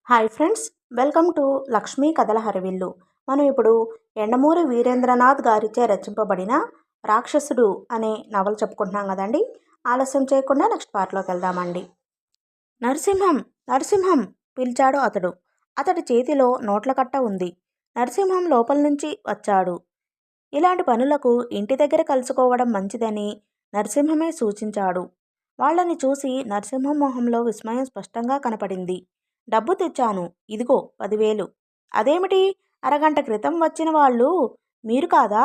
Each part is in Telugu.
Hi friends, welcome to Lakshmi కథల హరివిల్లు. మనం ఇప్పుడు ఎండమూరి వీరేంద్రనాథ్ గారిచే రచింపబడిన రాక్షసుడు అనే నవల చెప్పుకుంటున్నాం కదండి. ఆలస్యం చేయకుండా నెక్స్ట్ పార్ట్లోకి వెళ్దామండి. నరసింహం, నరసింహం పిలిచాడు అతడు. అతడి చేతిలో నోట్ల కట్ట ఉంది. నరసింహం లోపల నుంచి వచ్చాడు. ఇలాంటి పనులకు ఇంటి దగ్గర కలుసుకోవడం మంచిదని నరసింహమే సూచించాడు. వాళ్ళని చూసి నరసింహం మొహంలో విస్మయం స్పష్టంగా కనపడింది. డబ్బు తెచ్చాను, ఇదిగో 10,000. అదేమిటి, అరగంట క్రితం వచ్చిన వాళ్ళు మీరు కాదా?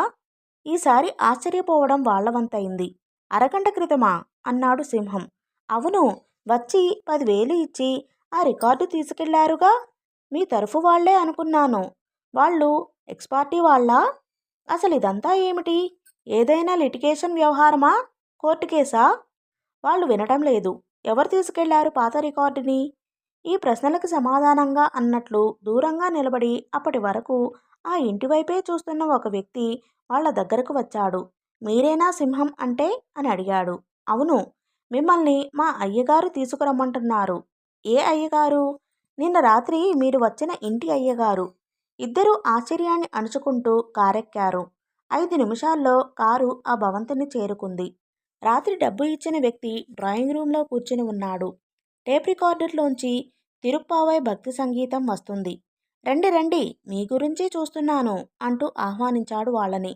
ఈసారి ఆశ్చర్యపోవడం వాళ్ళ వంతైంది. అరగంట క్రితమా అన్నాడు సింహం. అవును, వచ్చి 10,000 ఇచ్చి ఆ రికార్డు తీసుకెళ్లారుగా. మీ తరఫు వాళ్లే అనుకున్నాను. వాళ్ళు ఎక్స్పార్టీ వాళ్ళా? అసలు ఇదంతా ఏమిటి? ఏదైనా లిటిగేషన్ వ్యవహారమా? కోర్టు కేసా? వాళ్ళు వినటం లేదు. ఎవరు తీసుకెళ్లారు పాత రికార్డుని? ఈ ప్రశ్నలకు సమాధానంగా అన్నట్లు దూరంగా నిలబడి అప్పటి వరకు ఆ ఇంటివైపే చూస్తున్న ఒక వ్యక్తి వాళ్ళ దగ్గరకు వచ్చాడు. మీరేనా సింహం అంటే అని అడిగాడు. అవును, మిమ్మల్ని మా అయ్యగారు తీసుకురమ్మంటున్నారు. ఏ అయ్యగారు? నిన్న రాత్రి మీరు వచ్చిన ఇంటి అయ్యగారు. ఇద్దరూ ఆశ్చర్యాన్ని అణుచుకుంటూ కారెక్కారు. 5 నిమిషాల్లో కారు ఆ భవంతిని చేరుకుంది. రాత్రి డబ్బు ఇచ్చిన వ్యక్తి డ్రాయింగ్ రూంలో కూర్చుని ఉన్నాడు. టేప్ రికార్డర్లోంచి తిరుప్పావై భక్తి సంగీతం వస్తుంది. రండి రండి, మీ గురించే చూస్తున్నాను అంటూ ఆహ్వానించాడు వాళ్ళని.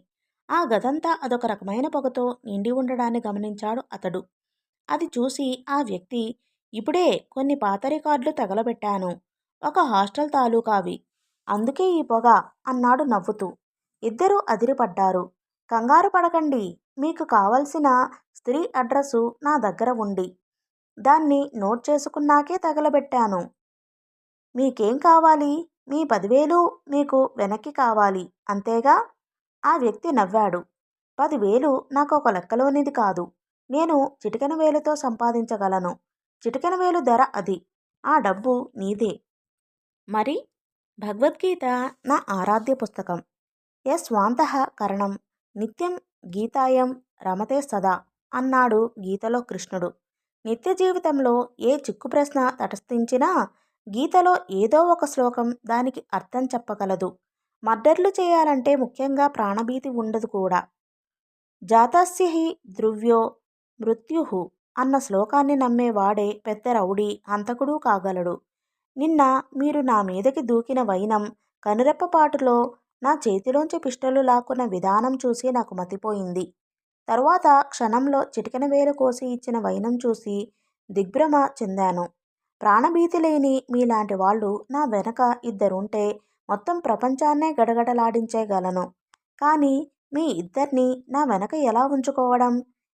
ఆ గదంతా అదొక రకమైన పొగతో నిండి ఉండడాన్ని గమనించాడు అతడు. అది చూసి ఆ వ్యక్తి, ఇప్పుడే కొన్ని పాత రికార్డులు తగలబెట్టాను. ఒక హాస్టల్ తాలూకావి. అందుకే ఈ పొగ అన్నాడు నవ్వుతూ. ఇద్దరూ అదిరిపడ్డారు. కంగారు పడకండి, మీకు కావలసిన స్త్రీ అడ్రస్సు నా దగ్గర ఉంది. దాన్ని నోట్ చేసుకున్నాకే తగలబెట్టాను. మీకేం కావాలి? మీ 10,000 మీకు వెనక్కి కావాలి, అంతేగా? ఆ వ్యక్తి నవ్వాడు. 10,000 నాకు ఒక లెక్కలోనిది కాదు. నేను చిటికెన వేలుతో సంపాదించగలను. చిటికెన వేలు ధర అది. ఆ డబ్బు నీదే. మరి? భగవద్గీత నా ఆరాధ్య పుస్తకం. స్వాంతః కరణం నిత్యం గీతాయం రమతే సదా అన్నాడు గీతలో కృష్ణుడు. నిత్య జీవితంలో ఏ చిక్కు ప్రశ్న తటస్థించినా గీతలో ఏదో ఒక శ్లోకం దానికి అర్థం చెప్పగలదు. మర్డర్లు చేయాలంటే ముఖ్యంగా ప్రాణభీతి ఉండదు కూడా. జాతస్య హి ధ్రువ్యో మృత్యుః అన్న శ్లోకాన్ని నమ్మేవాడే పెద్ద రౌడీ, హంతకుడు కాగలడు. నిన్న మీరు నా మీదకి దూకిన వైనం, కనురెప్పపాటులో నా చేతిలోంచి పిస్టలు లాక్కున్న విధానం చూసి నాకు మతిపోయింది. తరువాత క్షణంలో చిటికెన వేలు కోసి ఇచ్చిన వైనం చూసి దిగ్భ్రమ చెందాను. ప్రాణభీతి లేని మీలాంటి వాళ్ళు నా వెనక ఇద్దరుంటే మొత్తం ప్రపంచాన్నే గడగడలాడించేయగలను. కానీ మీ ఇద్దరిని నా వెనక ఎలా ఉంచుకోవడం?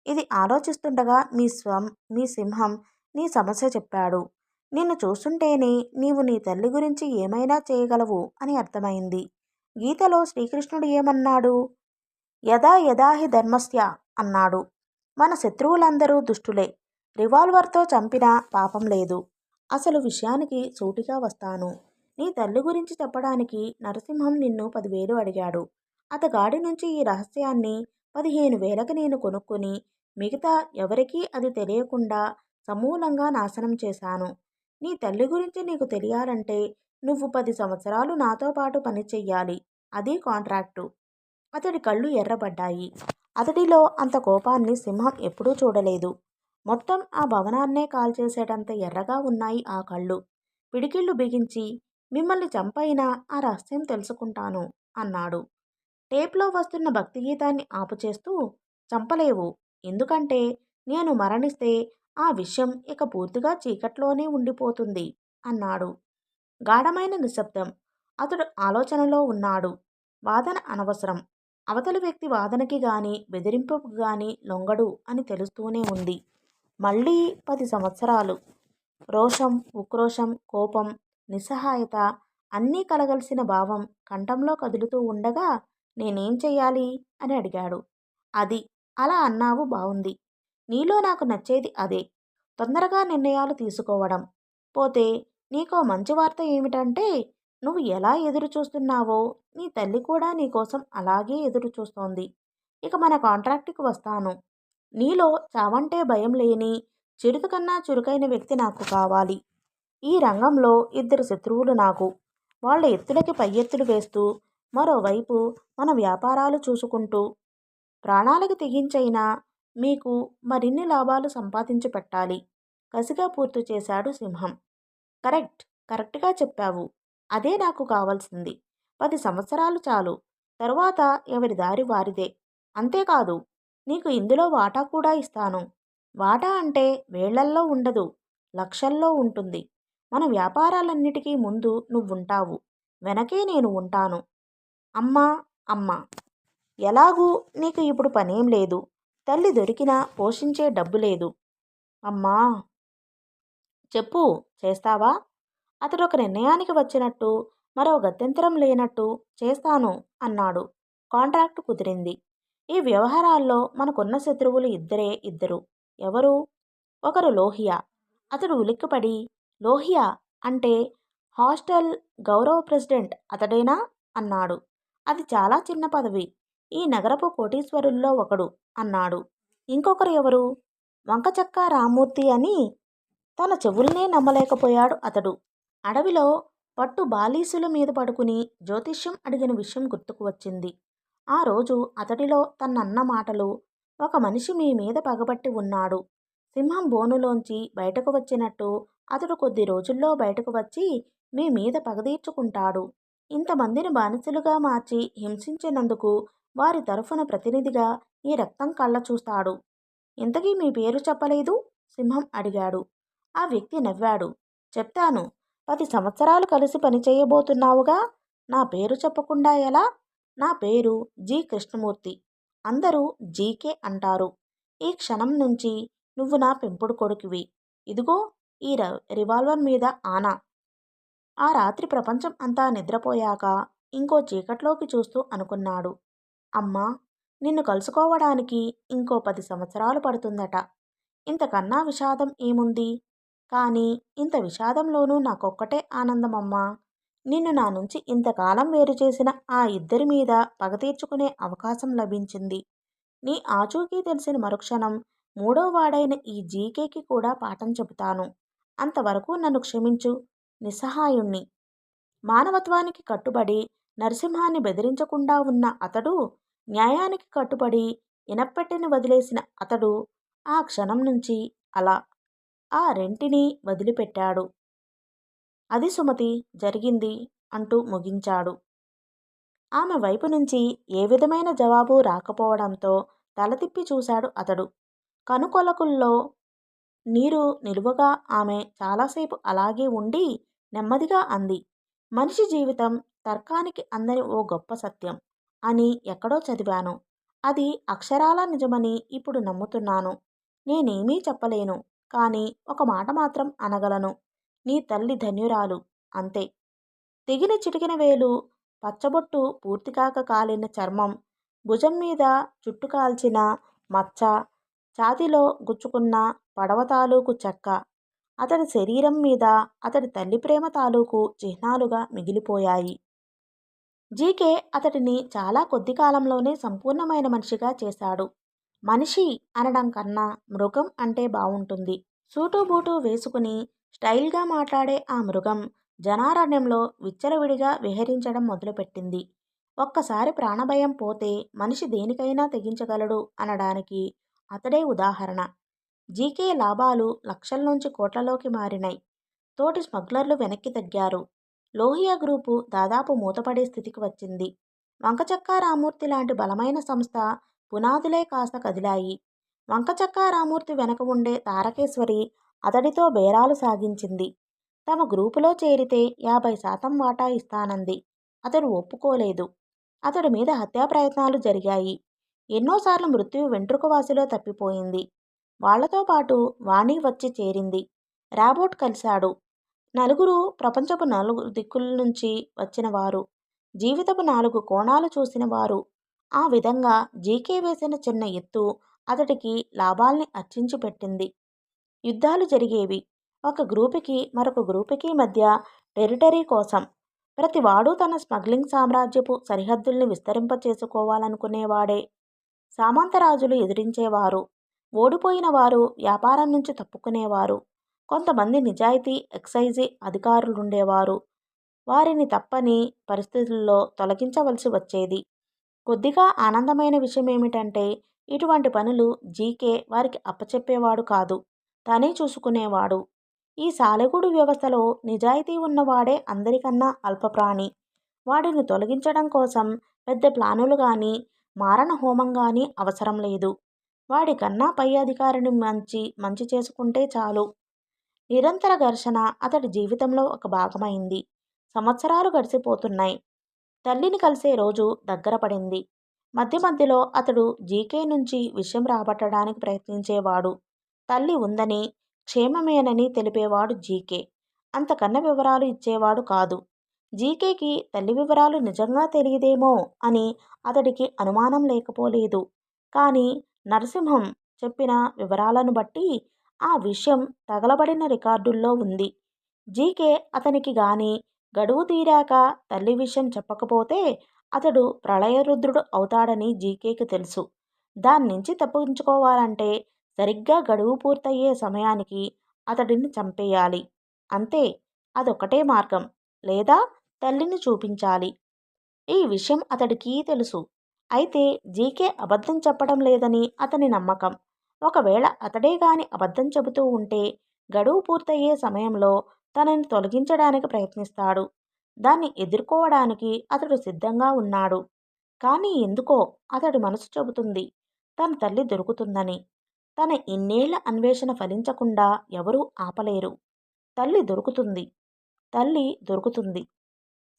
ఇది ఆలోచిస్తుండగా మీ సింహం నీ సమస్య చెప్పాడు. నిన్ను చూస్తుంటేనే నీవు నీ తల్లి గురించి ఏమైనా చేయగలవు అని అర్థమైంది. గీతలో శ్రీకృష్ణుడు ఏమన్నాడు? యదా యదా హి ధర్మస్య అన్నాడు. మన శత్రువులందరూ దుష్టులే. రివాల్వర్తో చంపినా పాపం లేదు. అసలు విషయానికి సూటిగా వస్తాను. నీ తల్లి గురించి చెప్పడానికి నరసింహం నిన్ను 10,000 అడిగాడు. అతగాడి నుంచి ఈ రహస్యాన్ని 15,000కి నేను కొనుక్కుని మిగతా ఎవరికీ అది తెలియకుండా సమూలంగా నాశనం చేశాను. నీ తల్లి గురించి నీకు తెలియాలంటే నువ్వు 10 సంవత్సరాలు నాతో పాటు పని చెయ్యాలి. అది కాంట్రాక్టు. అతడి కళ్ళు ఎర్రబడ్డాయి. అతడిలో అంత కోపాన్ని సింహం ఎప్పుడూ చూడలేదు. మొత్తం ఆ భవనాన్నే కాల్చేసేటంత ఎర్రగా ఉన్నాయి ఆ కళ్ళు. పిడికిళ్ళు బిగించి, మిమ్మల్ని చంపైనా ఆ రహస్యం తెలుసుకుంటాను అన్నాడు. టేప్లో వస్తున్న భక్తిగీతాన్ని ఆపుచేస్తూ, చంపలేవు. ఎందుకంటే నేను మరణిస్తే ఆ విషయం ఇక పూర్తిగా చీకట్లోనే ఉండిపోతుంది అన్నాడు. గాఢమైన నిశ్శబ్దం. అతడు ఆలోచనలో ఉన్నాడు. వాదన అనవసరం. అవతలి వ్యక్తి వాదనకి గాని బెదిరింపుకు గాని లొంగడు అని తెలుస్తూనే ఉంది. మళ్ళీ 10 సంవత్సరాలు. రోషం, ఉక్రోషం, కోపం, నిస్సహాయత అన్నీ కలగలిసిన భావం కంఠంలో కదులుతూ ఉండగా, నేనేం చెయ్యాలి అని అడిగాడు. అది అలా అన్నావు, బావుంది. నీలో నాకు నచ్చేది అదే. తొందరగా నిర్ణయాలు తీసుకోవడం. పోతే నీకో మంచి వార్త ఏమిటంటే, నువ్వు ఎలా ఎదురు చూస్తున్నావో నీ తల్లి కూడా నీకోసం అలాగే ఎదురు చూస్తోంది. ఇక మన కాంట్రాక్టుకి వస్తాను. నీలో చావంటే భయం లేని చిరుత కన్నా చురుకైన వ్యక్తి నాకు కావాలి. ఈ రంగంలో ఇద్దరు శత్రువులు నాకు. వాళ్ళ ఎత్తులకి పై ఎత్తులు వేస్తూ, మరోవైపు మన వ్యాపారాలు చూసుకుంటూ, ప్రాణాలకు తెగించైనా మీకు మరిన్ని లాభాలు సంపాదించి పెట్టాలి. కసిగా పూర్తి చేశాడు సింహం. కరెక్ట్, కరెక్ట్గా చెప్పావు. అదే నాకు కావాల్సింది. 10 సంవత్సరాలు చాలు. తరువాత ఎవరి దారి వారిదే. అంతేకాదు, నీకు ఇందులో వాటా కూడా ఇస్తాను. వాటా అంటే వేళ్లల్లో ఉండదు, లక్షల్లో ఉంటుంది. మన వ్యాపారాలన్నిటికీ ముందు నువ్వుంటావు, వెనకే నేను ఉంటాను. అమ్మా, అమ్మా, ఎలాగూ నీకు ఇప్పుడు పనేం లేదు. తల్లి దొరికినా పోషించే డబ్బు లేదు. అమ్మా, చెప్పు, చేస్తావా? అతడు ఒక నిర్ణయానికి వచ్చినట్టు, మరో గత్యంతరం లేనట్టు చేస్తాను అన్నాడు. కాంట్రాక్టు కుదిరింది. ఈ వ్యవహారాల్లో మనకున్న శత్రువులు ఇద్దరు. ఎవరు? ఒకరు లోహియా. అతడు ఉలిక్కిపడి, లోహియా అంటే హాస్టల్ గౌరవ ప్రెసిడెంట్ అతడేనా అన్నాడు. అది చాలా చిన్న పదవి. ఈ నగరపు కోటీశ్వరుల్లో ఒకడు అన్నాడు. ఇంకొకరు ఎవరు? వంకచక్క రామూర్తి అని. తన చెవుల్నే నమ్మలేకపోయాడు అతడు. అడవిలో పట్టు బాలీసుల మీద పడుకుని జ్యోతిష్యం అడిగిన విషయం గుర్తుకు వచ్చింది. ఆ రోజు అతడిలో తన్నన్న మాటలు, ఒక మనిషి మీ మీద పగబట్టి ఉన్నాడు. సింహం బోనులోంచి బయటకు వచ్చినట్టు అతడు కొద్ది రోజుల్లో బయటకు వచ్చి మీ మీద పగదీర్చుకుంటాడు. ఇంతమందిని బానిసలుగా మార్చి హింసించినందుకు వారి తరఫున ప్రతినిధిగా ఈ రక్తం కళ్ళ చూస్తాడు. ఇంతకీ మీ పేరు చెప్పలేదు? సింహం అడిగాడు. ఆ వ్యక్తి నవ్వాడు. చెప్తాను. 10 సంవత్సరాలు కలిసి పనిచేయబోతున్నావుగా. నా పేరు చెప్పకుండా ఎలా? నా పేరు జి కృష్ణమూర్తి. అందరూ జీకే అంటారు. ఈ క్షణం నుంచి నువ్వు నా పెంపుడు కొడుకువి. ఇదిగో ఈ రివాల్వర్ మీద ఆనా. ఆ రాత్రి ప్రపంచం అంతా నిద్రపోయాక ఇంకో చీకట్లోకి చూస్తూ అనుకున్నాడు. అమ్మా, నిన్ను కలుసుకోవడానికి ఇంకో 10 సంవత్సరాలు పడుతుందట. ఇంతకన్నా విషాదం ఏముంది? కానీ ఇంత విషాదంలోనూ నాకొక్కటే ఆనందమమ్మా. నిన్ను నా నుంచి ఇంతకాలం వేరు చేసిన ఆ ఇద్దరి మీద పగ తీర్చుకునే అవకాశం లభించింది. నీ ఆచూకీ తెలిసిన మరుక్షణం మూడో వాడైన ఈ జీకేకి కూడా పాఠం చెబుతాను. అంతవరకు నన్ను క్షమించు. నిస్సహాయుణ్ణి. మానవత్వానికి కట్టుబడి నరసింహాన్ని బెదిరించకుండా ఉన్న అతడు, న్యాయానికి కట్టుబడి ఇనప్పెట్టెని వదిలేసిన అతడు ఆ క్షణం నుంచి అలా ఆ రెంటిని వదిలిపెట్టాడు. అది సుమతి జరిగింది అంటూ ముగించాడు. ఆమె వైపు నుంచి ఏ విధమైన జవాబు రాకపోవడంతో తల తిప్పి చూశాడు అతడు. కనుకొలకుల్లో నీరు నిలువగా ఆమె చాలాసేపు అలాగే ఉండి నెమ్మదిగా అంది. మనిషి జీవితం తర్కానికి అందని ఓ గొప్ప సత్యం అని ఎక్కడో చదివాను. అది అక్షరాలా నిజమని ఇప్పుడు నమ్ముతున్నాను. నేనేమీ చెప్పలేను, కానీ ఒక మాట మాత్రం అనగలను. నీ తల్లి ధన్యురాలు, అంతే. తెగిన చిటికిన వేలు, పచ్చబొట్టు పూర్తికాక కాలిన చర్మం, భుజం మీద చుట్టు కాల్చిన మచ్చ, ఛాతీలో గుచ్చుకున్న పడవ తాలూకు చెక్క అతడి శరీరం మీద అతడి తల్లి ప్రేమ తాలూకు చిహ్నాలుగా మిగిలిపోయాయి. జీకే అతడిని చాలా కొద్ది కాలంలోనే సంపూర్ణమైన మనిషిగా చేశాడు. మనిషి అనడం కన్నా మృగం అంటే బావుంటుంది. సూటు బూటు వేసుకుని స్టైల్గా మాట్లాడే ఆ మృగం జనారణ్యంలో విచ్చలవిడిగా విహరించడం మొదలుపెట్టింది. ఒక్కసారి ప్రాణభయం పోతే మనిషి దేనికైనా తెగించగలడు అనడానికి అతడే ఉదాహరణ. జీకే లాభాలు లక్షల్లోంచి కోట్లలోకి మారినాయి. తోటి స్మగ్లర్లు వెనక్కి తగ్గారు. లోహియా గ్రూపు దాదాపు మూతపడే స్థితికి వచ్చింది. వంకచక్కా రామూర్తి లాంటి బలమైన సంస్థ పునాదులే కాస్త కదిలాయి. వంకచక్కా రామూర్తి వెనక ఉండే తారకేశ్వరి అతడితో బేరాలు సాగించింది. తమ గ్రూపులో చేరితే 50% వాటా ఇస్తానంది. అతడు ఒప్పుకోలేదు. అతడి మీద హత్యా ప్రయత్నాలు జరిగాయి. ఎన్నోసార్లు మృత్యువు వెంట్రుకవాసిలో తప్పిపోయింది. వాళ్లతో పాటు వాణి వచ్చి చేరింది. రాబోట్ కలిశాడు. నలుగురు ప్రపంచపు 4 దిక్కుల నుంచి వచ్చిన వారు, జీవితపు 4 కోణాలు చూసిన వారు. ఆ విధంగా జీకే వేసిన చిన్న ఎత్తు అతడికి లాభాల్ని అర్చించి పెట్టింది. యుద్ధాలు జరిగేవి. ఒక గ్రూపుకి మరొక గ్రూపుకి మధ్య టెరిటరీ కోసం. ప్రతివాడు తన స్మగ్లింగ్ సామ్రాజ్యపు సరిహద్దుల్ని విస్తరింపచేసుకోవాలనుకునేవాడే. సామంతరాజులు ఎదిరించేవారు. ఓడిపోయిన వారు వ్యాపారం నుంచి తప్పుకునేవారు. కొంతమంది నిజాయితీ ఎక్సైజీ అధికారులుండేవారు. వారిని తప్పని పరిస్థితుల్లో తొలగించవలసి వచ్చేది. కొద్దిగా ఆనందమైన విషయం ఏమిటంటే ఇటువంటి పనులు జీకే వారికి అప్పచెప్పేవాడు కాదు. తనే చూసుకునేవాడు. ఈ సాలెగూడు వ్యవస్థలో నిజాయితీ ఉన్నవాడే అందరికన్నా అల్పప్రాణి. వాడిని తొలగించడం కోసం పెద్ద ప్లానులు గాని, మారణ హోమం గాని అవసరం లేదు. వాడికన్నా పై అధికారిని మంచి చేసుకుంటే చాలు. నిరంతర ఘర్షణ అతడి జీవితంలో ఒక భాగమైంది. సంవత్సరాలు గడిచిపోతున్నాయి. తల్లిని కలిసే రోజు దగ్గర పడింది. మధ్య మధ్యలో అతడు జీకే నుంచి విషయం రాబట్టడానికి ప్రయత్నించేవాడు. తల్లి ఉందని, క్షేమమేనని తెలిపేవాడు జీకే. అంతకన్నా వివరాలు ఇచ్చేవాడు కాదు. జీకేకి తల్లి వివరాలు నిజంగా తెలియదేమో అని అతడికి అనుమానం లేకపోలేదు. కానీ నరసింహం చెప్పిన వివరాలను బట్టి ఆ విషయం తగలబడిన రికార్డుల్లో ఉంది. జీకే అతనికి గాని గడువు తీరాక తల్లి విషయం చెప్పకపోతే అతడు ప్రళయరుద్రుడు అవుతాడని జీకేకి తెలుసు. దాన్నించి తప్పించుకోవాలంటే సరిగ్గా గడువు పూర్తయ్యే సమయానికి అతడిని చంపేయాలి. అంతే. అదొక్కటే మార్గం. లేదా తల్లిని చూపించాలి. ఈ విషయం అతడికి తెలుసు. అయితే జీకే అబద్ధం చెప్పడం లేదని అతని నమ్మకం. ఒకవేళ అతడే గాని అబద్ధం చెబుతూ ఉంటే గడువు పూర్తయ్యే సమయంలో తనని తొలగించడానికి ప్రయత్నిస్తాడు. దాన్ని ఎదుర్కోవడానికి అతడు సిద్ధంగా ఉన్నాడు. కానీ ఎందుకో అతడి మనసు చెబుతుంది తన తల్లి దొరుకుతుందని. తన ఇన్నేళ్ల అన్వేషణ ఫలించకుండా ఎవరూ ఆపలేరు. తల్లి దొరుకుతుంది. తల్లి దొరుకుతుంది.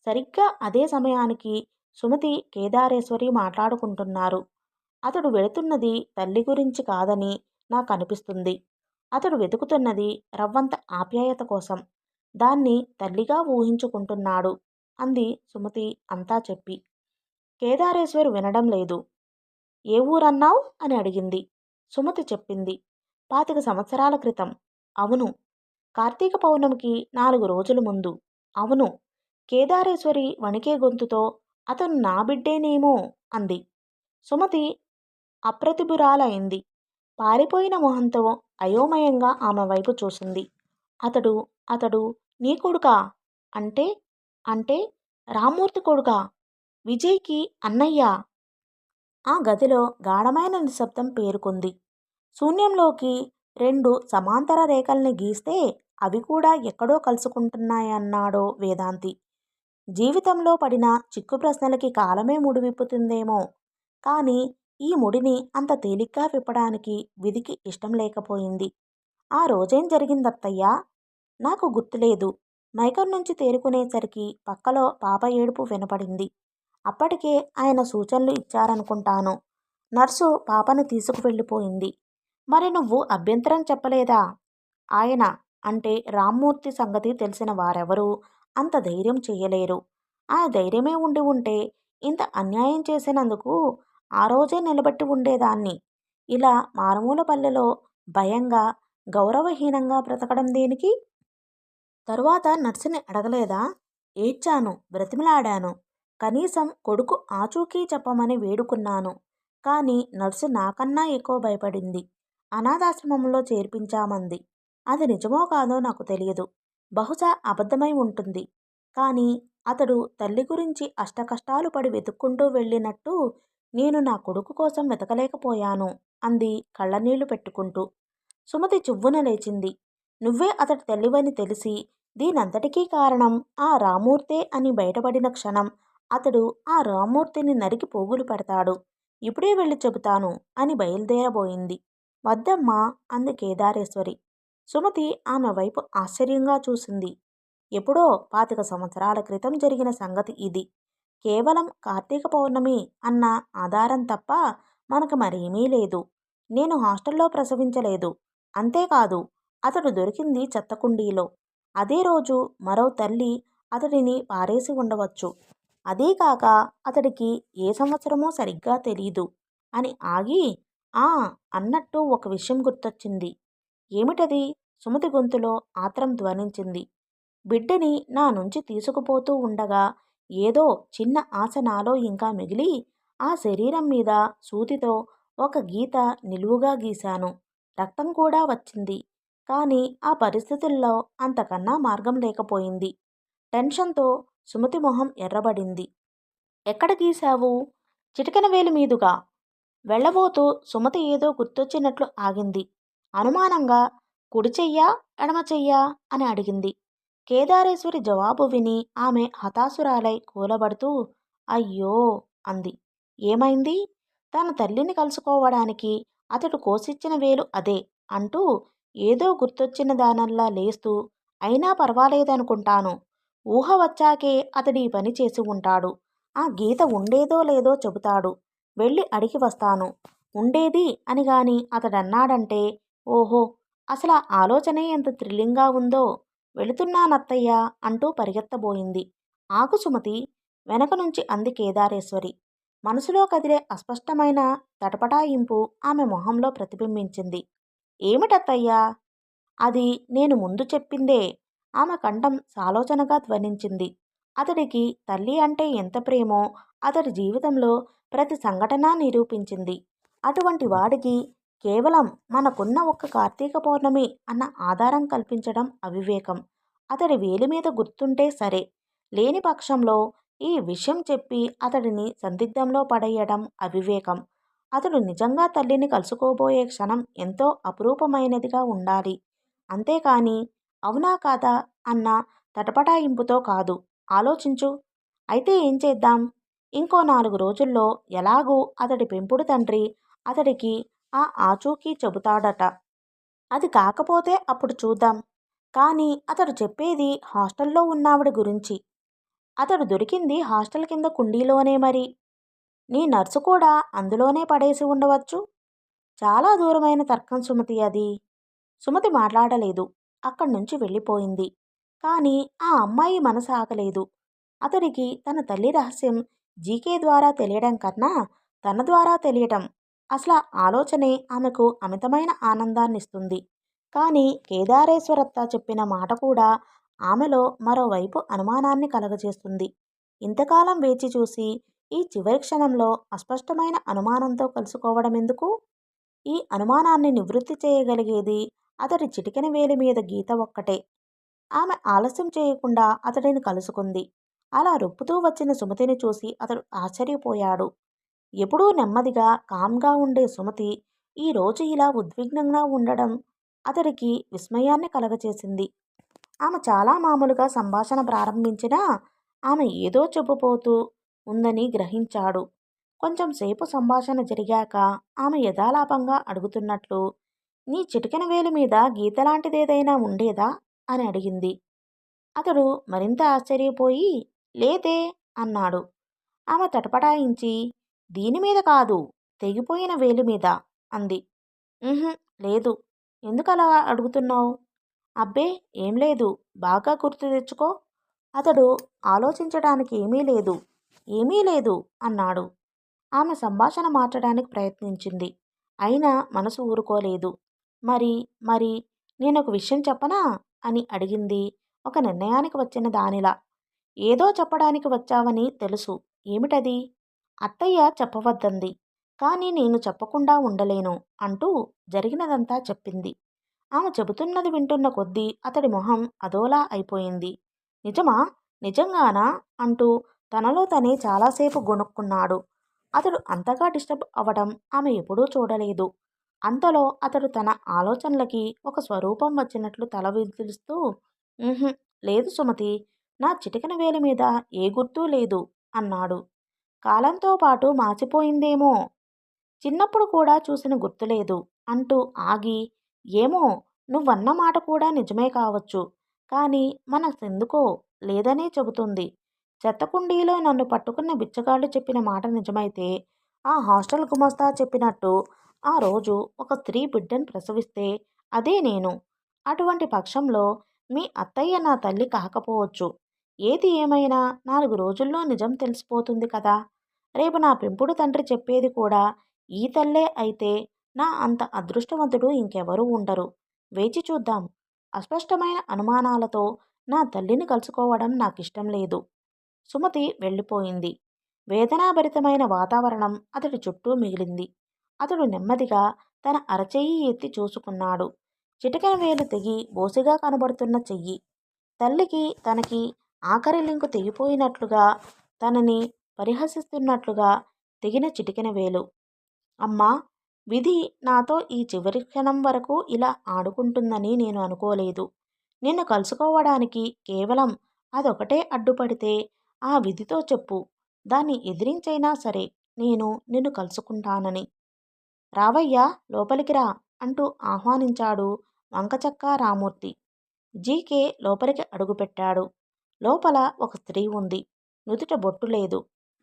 సరిగ్గా అదే సమయానికి సుమతి, కేదారేశ్వరి మాట్లాడుకుంటున్నారు. అతడు వెళుతున్నది తల్లి గురించి కాదని నాకనిపిస్తుంది. అతడు వెతుకుతున్నది రవ్వంత ఆప్యాయత కోసం. దాన్ని తల్లిగా ఊహించుకుంటున్నాడు అంది సుమతి అంతా చెప్పి. కేదారేశ్వరి వినడం లేదు. ఏ ఊరన్నావ్ అని అడిగింది. సుమతి చెప్పింది. 25 సంవత్సరాల క్రితం. అవును. కార్తీక పౌర్ణమికి 4 రోజుల ముందు. అవును. కేదారేశ్వరి వణికే గొంతుతో అతను నా బిడ్డేనేమో అంది. సుమతి అప్రతిభురాలైంది. పారిపోయిన మొహంతో అయోమయంగా ఆమె వైపు చూసింది. అతడు అతడు నీ కొడుకా? అంటే అంటే రామ్మూర్తి కొడుకా? విజయ్కి అన్నయ్యా? ఆ గదిలో గాఢమైన నిశ్శబ్దం పేరుకుంది. శూన్యంలోకి 2 సమాంతర రేఖల్ని గీస్తే అవి కూడా ఎక్కడో కలుసుకుంటున్నాయన్నాడో వేదాంతి. జీవితంలో పడిన చిక్కు ప్రశ్నలకి కాలమే ముడి విప్పుతుందేమో. కానీ ఈ ముడిని అంత తేలిగ్గా విప్పడానికి విధికి ఇష్టం లేకపోయింది. ఆ రోజేం జరిగిందత్తయ్యా? నాకు గుర్తులేదు. మైకం నుంచి తేరుకునేసరికి పక్కలో పాప ఏడుపు వినపడింది. అప్పటికే ఆయన సూచనలు ఇచ్చారనుకుంటాను. నర్సు పాపని తీసుకువెళ్ళిపోయింది. మరి నువ్వు అభ్యంతరం చెప్పలేదా? ఆయన అంటే రామ్మూర్తి సంగతి తెలిసిన వారెవరూ అంత ధైర్యం చెయ్యలేరు. ఆ ధైర్యమే ఉండి ఉంటే ఇంత అన్యాయం చేసినందుకు ఆ రోజే నిలబెట్టి ఉండేదాన్ని. ఇలా మారుమూల పల్లెలో భయంగా, గౌరవహీనంగా బ్రతకడం దేనికి? తరువాత నర్సుని అడగలేదా? ఏడ్చాను, బ్రతిమిలాడాను. కనీసం కొడుకు ఆచూకీ చెప్పమని వేడుకున్నాను. కానీ నర్సు నాకన్నా ఎక్కువ భయపడింది. అనాథాశ్రమంలో చేర్పించామంది. అది నిజమో కాదో నాకు తెలియదు. బహుశా అబద్ధమై ఉంటుంది. కానీ అతడు తల్లి గురించి అష్టకష్టాలు పడి వెతుక్కుంటూ వెళ్ళినట్టు నేను నా కొడుకు కోసం వెతకలేకపోయాను అంది కళ్ళనీళ్లు పెట్టుకుంటూ. సుమతి చువ్వున లేచింది. నువ్వే అతడి తల్లివని తెలిసి దీనంతటికీ కారణం ఆ రామూర్తే అని బయటపడిన క్షణం అతడు ఆ రామూర్తిని నరికి పోగులు పెడతాడు. ఇప్పుడే వెళ్ళి చెబుతాను అని బయలుదేరబోయింది. వద్దమ్మా అంది కేదారేశ్వరి. సుమతి ఆమె వైపు ఆశ్చర్యంగా చూసింది. ఎప్పుడో 25 సంవత్సరాల క్రితం జరిగిన సంగతి ఇది. కేవలం కార్తీక పౌర్ణమి అన్న ఆధారం తప్ప మనకు మరేమీ లేదు. నేను హాస్టల్లో ప్రసవించలేదు. అంతేకాదు అతడు దొరికింది చెత్తకుండీలో. అదే రోజు మరో తల్లి అతడిని పారేసి ఉండవచ్చు. అదీకాక అతడికి ఏ సంవత్సరమో సరిగ్గా తెలీదు అని ఆగి ఆ అన్నట్టు ఒక విషయం గుర్తొచ్చింది. ఏమిటది? సుమతి గొంతులో ఆత్రం ధ్వనించింది. బిడ్డని నా నుంచి తీసుకుపోతూ ఉండగా ఏదో చిన్న ఆశ నాలో ఇంకా మిగిలి ఆ శరీరం మీద సూదితో ఒక గీత నిలువుగా గీశాను. రక్తం కూడా వచ్చింది. కానీ ఆ పరిస్థితుల్లో అంతకన్నా మార్గం లేకపోయింది. టెన్షన్తో సుమతి మొహం ఎర్రబడింది. ఎక్కడ గీశావు? చిటికెన వేలి మీదుగా వెళ్ళబోతూ సుమతి ఏదో గుర్తొచ్చినట్లు ఆగింది. అనుమానంగా కుడి చెయ్యా, ఎడమ చెయ్యా అని అడిగింది. కేదారేశ్వరి జవాబు విని ఆమె హతాశురాలై కూలబడుతూ అయ్యో అంది. ఏమైంది? తన తల్లిని కలుసుకోవడానికి అతడు కోసిచ్చిన వేలు అదే అంటూ ఏదో గుర్తొచ్చిన దానల్లా లేస్తూ అయినా పర్వాలేదనుకుంటాను. ఊహ వచ్చాకే అతడీ పని చేసి ఉంటాడు. ఆ గీత ఉండేదో లేదో చెబుతాడు. వెళ్ళి అడిగి వస్తాను. ఉండేది అని గాని అతడన్నాడంటే ఓహో! అసలా ఆలోచనే ఎంత థ్రిల్లింగ్గా ఉందో. వెళుతున్నానత్తయ్యా అంటూ పరిగెత్తబోయింది. ఆగు సుమతి! వెనక నుంచి అంది కేదారేశ్వరి. మనసులో కదిలే అస్పష్టమైన తటపటాయింపు ఆమె మొహంలో ప్రతిబింబించింది. ఏమిటత్తయ్యా? అది నేను ముందు చెప్పిందే. ఆమె కంఠం సాలోచనగా ధ్వనించింది. అతడికి తల్లి అంటే ఎంత ప్రేమో అతడి జీవితంలో ప్రతి సంఘటన నిరూపించింది. అటువంటి వాడికి కేవలం మనకున్న ఒక్క కార్తీక పౌర్ణమి అన్న ఆధారం కల్పించడం అవివేకం. అతడి వేలి మీద గుర్తుంటే సరే, లేని పక్షంలో ఈ విషయం చెప్పి అతడిని సందిగ్ధంలో పడేయడం అవివేకం. అతడు నిజంగా తల్లిని కలుసుకోబోయే క్షణం ఎంతో అపురూపమైనదిగా ఉండాలి. అంతేకాని అవునా కాదా అన్న తటపటాయింపుతో కాదు. ఆలోచించు. అయితే ఏం చేద్దాం? ఇంకో 4 రోజుల్లో ఎలాగూ అతడి పెంపుడు తండ్రి అతడికి ఆ ఆచూకీ చెబుతాడట. అది కాకపోతే అప్పుడు చూద్దాం. కానీ అతడు చెప్పేది హాస్టల్లో ఉన్నావిడ గురించి. అతడు దొరికింది హాస్టల్ కింద కుండీలోనే మరి. నీ నర్సు కూడా అందులోనే పడేసి ఉండవచ్చు. చాలా దూరమైన తర్కం సుమతి అది. సుమతి మాట్లాడలేదు. అక్కడ్నుంచి వెళ్ళిపోయింది. కానీ ఆ అమ్మాయి మనసు ఆగలేదు. అతడికి తన తల్లి రహస్యం జీకే ద్వారా తెలియడం కన్నా తన ద్వారా తెలియటం అసలు ఆలోచనే ఆమెకు అమితమైన ఆనందాన్నిస్తుంది. కానీ కేదారేశ్వరత్త చెప్పిన మాట కూడా ఆమెలో మరోవైపు అనుమానాన్ని కలగజేస్తుంది. ఇంతకాలం వేచి చూసి ఈ చివరి క్షణంలో అస్పష్టమైన అనుమానంతో కలుసుకోవడం ఎందుకు? ఈ అనుమానాన్ని నివృత్తి చేయగలిగేది అతడి చిటికెన వేలి మీద గీత ఒక్కటే. ఆమె ఆలస్యం చేయకుండా అతడిని కలుసుకుంది. అలా రొప్పుతూ వచ్చిన సుమతిని చూసి అతడు ఆశ్చర్యపోయాడు. ఎప్పుడూ నెమ్మదిగా కామ్గా ఉండే సుమతి ఈరోజు ఇలా ఉద్విగ్నంగా ఉండడం అతడికి విస్మయాన్ని కలగచేసింది. ఆమె చాలా మామూలుగా సంభాషణ ప్రారంభించినా ఆమె ఏదో చెప్పబోతూ ఉందని గ్రహించాడు. కొంచెం సేపు సంభాషణ జరిగాక ఆమె యథాలాపంగా అడుగుతున్నట్లు నీ చిటికెన వేలి మీద గీతలాంటిదేదైనా ఉండేదా అని అడిగింది. అతడు మరింత ఆశ్చర్యపోయి లేదే అన్నాడు. ఆమె తటపటాయించి దీనిమీద కాదు, తెగిపోయిన వేలి మీద అంది. "ఉహుం, లేదు. ఎందుకలా అడుగుతున్నావు? అబ్బే ఏం లేదు. బాగా గుర్తు తెచ్చుకో. అతడు ఆలోచించడానికి ఏమీ లేదు, ఏమీ లేదు అన్నాడు. ఆమె సంభాషణ మార్చడానికి ప్రయత్నించింది. అయినా మనసు ఊరుకోలేదు. మరి మరి నేనొక విషయం చెప్పనా అని అడిగింది ఒక నిర్ణయానికి వచ్చిన దానిలా. ఏదో చెప్పడానికి వచ్చావని తెలుసు. ఏమిటది? అత్తయ్య చెప్పవద్దంది. కానీ నేను చెప్పకుండా ఉండలేను అంటూ జరిగినదంతా చెప్పింది. ఆమె చెబుతున్నది వింటున్న కొద్దీ అతడి మొహం అదోలా అయిపోయింది. నిజమా? నిజంగానా? అంటూ తనలో తనే చాలాసేపు గొణుక్కున్నాడు. అతడు అంతగా డిస్టర్బ్ అవ్వడం ఆమె ఎప్పుడూ చూడలేదు. అంతలో అతడు తన ఆలోచనలకి ఒక స్వరూపం వచ్చినట్లు తల విదిలిస్తూ "ఉహుం, లేదు సుమతి. నా చిటికెన వేలి మీద ఏ గుర్తూ లేదు" అన్నాడు. కాలంతో పాటు మాసిపోయిందేమో. చిన్నప్పుడు కూడా చూసిన గుర్తులేదు అంటూ ఆగి ఏమో నువ్వన్న మాట కూడా నిజమే కావచ్చు. కానీ మనసెందుకో లేదనే చెబుతుంది. చెత్తకుండీలో నన్ను పట్టుకున్న బిచ్చగాళ్ళు చెప్పిన మాట నిజమైతే ఆ హాస్టల్ గుమస్తా చెప్పినట్టు ఆ రోజు ఒక స్త్రీ బిడ్డను ప్రసవిస్తే అదే నేను. అటువంటి పక్షంలో మీ అత్తయ్య నా తల్లి కాకపోవచ్చు. ఏది ఏమైనా 4 రోజుల్లో నిజం తెలిసిపోతుంది కదా. రేపు నా పెంపుడు తండ్రి చెప్పేది కూడా ఈ తల్లే అయితే నా అంత అదృష్టవంతుడు ఇంకెవరూ ఉండరు. వేచి చూద్దాం. అస్పష్టమైన అనుమానాలతో నా తల్లిని కలుసుకోవడం నాకిష్టం లేదు. సుమతి వెళ్ళిపోయింది. వేదనాభరితమైన వాతావరణం అతడి చుట్టూ మిగిలింది. అతడు నెమ్మదిగా తన అరచెయ్యి ఎత్తి చూసుకున్నాడు. చిటికెన వేలు తెగి బోసిగా కనబడుతున్న చెయ్యి. తల్లికి తనకి ఆఖరి లింకు తెగిపోయినట్లుగా, తనని పరిహసిస్తున్నట్లుగా తెగిన చిటికెన వేలు. అమ్మా, విధి నాతో ఈ చివరి క్షణం వరకు ఇలా ఆడుకుంటుందని నేను అనుకోలేదు. నిన్ను కలుసుకోవడానికి కేవలం అదొకటే అడ్డుపడితే ఆ విధితో చెప్పు. దాన్ని ఎదిరించైనా సరే నేను నిన్ను కలుసుకుంటానని. రావయ్యా, లోపలికి రా అంటూ ఆహ్వానించాడు వంకచక్కా రామూర్తి. జీకే లోపలికి అడుగుపెట్టాడు. లోపల ఒక స్త్రీ ఉంది. నుదుట బొట్టు లేదు.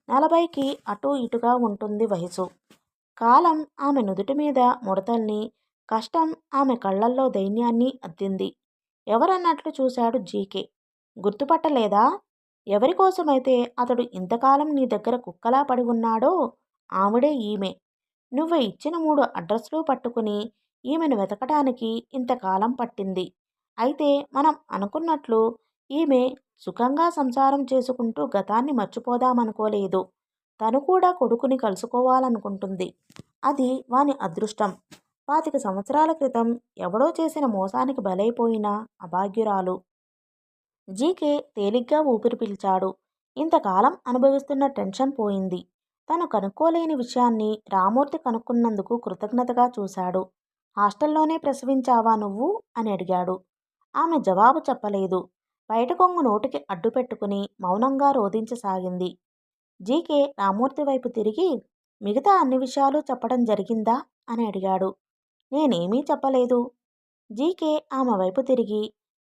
40కి అటూ ఇటుగా ఉంటుంది వయసు. కాలం ఆమె నుదుటి మీద ముడతల్ని, కష్టం ఆమె కళ్ళల్లో దైన్యాన్ని అద్దింది. ఎవరన్నట్లు చూశాడు జీకే. గుర్తుపట్టలేదా? ఎవరికోసమైతే అతడు ఇంతకాలం నీ దగ్గర కుక్కలా పడి ఉన్నాడో ఆవిడే ఈమె. నువ్వు ఇచ్చిన 3 అడ్రస్లు పట్టుకుని ఈమెను వెతకటానికి ఇంతకాలం పట్టింది. అయితే మనం అనుకున్నట్లు ఈమె సుఖంగా సంసారం చేసుకుంటూ గతాన్ని మర్చిపోదామనుకోలేదు. తను కూడా కొడుకుని కలుసుకోవాలనుకుంటుంది. అది వాని అదృష్టం. 25 సంవత్సరాల క్రితం ఎవడో చేసిన మోసానికి బలైపోయిన అభాగ్యురాలు. జీకే తేలిగ్గా ఊపిరి పీల్చాడు. ఇంతకాలం అనుభవిస్తున్న టెన్షన్ పోయింది. తను కనుక్కోలేని విషయాన్ని రామూర్తి కనుక్కున్నందుకు కృతజ్ఞతగా చూశాడు. హాస్టల్లోనే ప్రసవించావా నువ్వు అని అడిగాడు. ఆమె జవాబు చెప్పలేదు. బయట కొంగు నోటికి అడ్డు పెట్టుకుని మౌనంగా రోదించసాగింది. జీకే రామూర్తి వైపు తిరిగి, మిగతా అన్ని విషయాలు చెప్పడం జరిగిందా అని అడిగాడు. నేనేమీ చెప్పలేదు. జీకే ఆమె వైపు తిరిగి,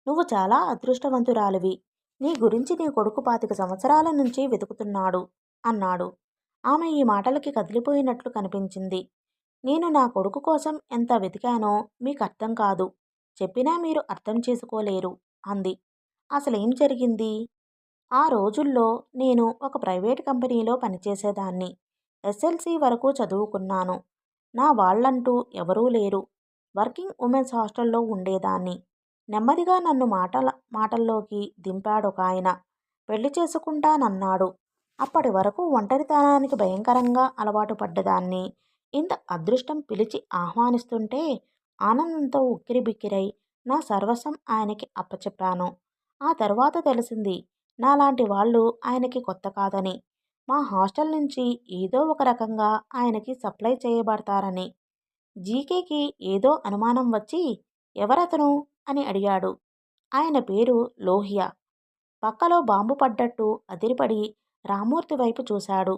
నువ్వు చాలా అదృష్టవంతురాలివి. నీ గురించి నీ కొడుకు 25 సంవత్సరాల నుంచి వెతుకుతున్నాడు అన్నాడు. ఆమె ఈ మాటలకి కదిలిపోయినట్లు కనిపించింది. నేను నా కొడుకు కోసం ఎంత వెతికానో మీకు అర్థం కాదు. చెప్పినా మీరు అర్థం చేసుకోలేరు అంది. అసలేం జరిగింది? ఆ రోజుల్లో నేను ఒక ప్రైవేట్ కంపెనీలో పనిచేసేదాన్ని. ఎస్ఎల్సి వరకు చదువుకున్నాను. నా వాళ్ళంటూ ఎవరూ లేరు. వర్కింగ్ ఉమెన్స్ హాస్టల్లో ఉండేదాన్ని. నెమ్మదిగా నన్ను మాటల్లోకి దింపాడొకాయన. పెళ్లి చేసుకుంటానన్నాడు. అప్పటి వరకు ఒంటరితనానికి భయంకరంగా అలవాటు పడ్డదాన్ని. ఇంత అదృష్టం పిలిచి ఆహ్వానిస్తుంటే ఆనందంతో ఉక్కిరిబిక్కిరై నా సర్వస్వం ఆయనకి అప్పచెప్పాను. ఆ తరువాత తెలిసింది నాలాంటి వాళ్ళు ఆయనకి కొత్త కాదని. మా హాస్టల్ నుంచి ఏదో ఒక రకంగా ఆయనకి సప్లై చేయబడతారని. జీకేకి ఏదో అనుమానం వచ్చి, ఎవరతను అని అడిగాడు. ఆయన పేరు లోహియా. పక్కలో బాంబు పడ్డట్టు అదిరిపడి రామూర్తి వైపు చూశాడు.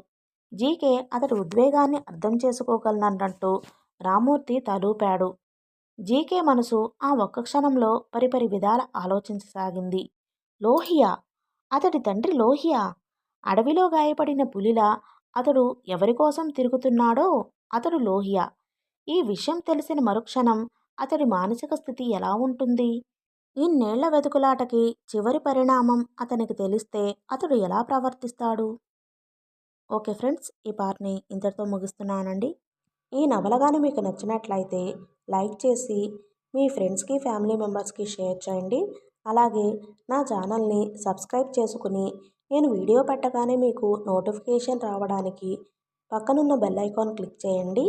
జీకే అతడి ఉద్వేగాన్ని అర్థం చేసుకోగలనన్నట్టు రామూర్తి తలూపాడు. జీకే మనసు ఆ ఒక్క క్షణంలో పరిపరి విధాల ఆలోచించసాగింది. లోహియా, అతడి తండ్రి లోహియా. అడవిలో గాయపడిన పులిలా అతడు ఎవరికోసం తిరుగుతున్నాడో అతడు లోహియా. ఈ విషయం తెలిసిన మరుక్షణం అతడి మానసిక స్థితి ఎలా ఉంటుంది? ఇన్నేళ్ల వెతుకులాటకి చివరి పరిణామం అతనికి తెలిస్తే అతడు ఎలా ప్రవర్తిస్తాడు? ఓకే ఫ్రెండ్స్, ఈ పార్ట్ని ఇంతటితో ముగిస్తున్నానండి. ఈ నవల కానీ మీకు నచ్చినట్లయితే లైక్ చేసి మీ ఫ్రెండ్స్కి, ఫ్యామిలీ మెంబర్స్కి షేర్ చేయండి. అలాగే నా ఛానల్ని సబ్స్క్రైబ్ చేసుకుని నేను వీడియో పెట్టగానే మీకు నోటిఫికేషన్ రావడానికి పక్కనున్న బెల్ ఐకాన్ క్లిక్ చేయండి.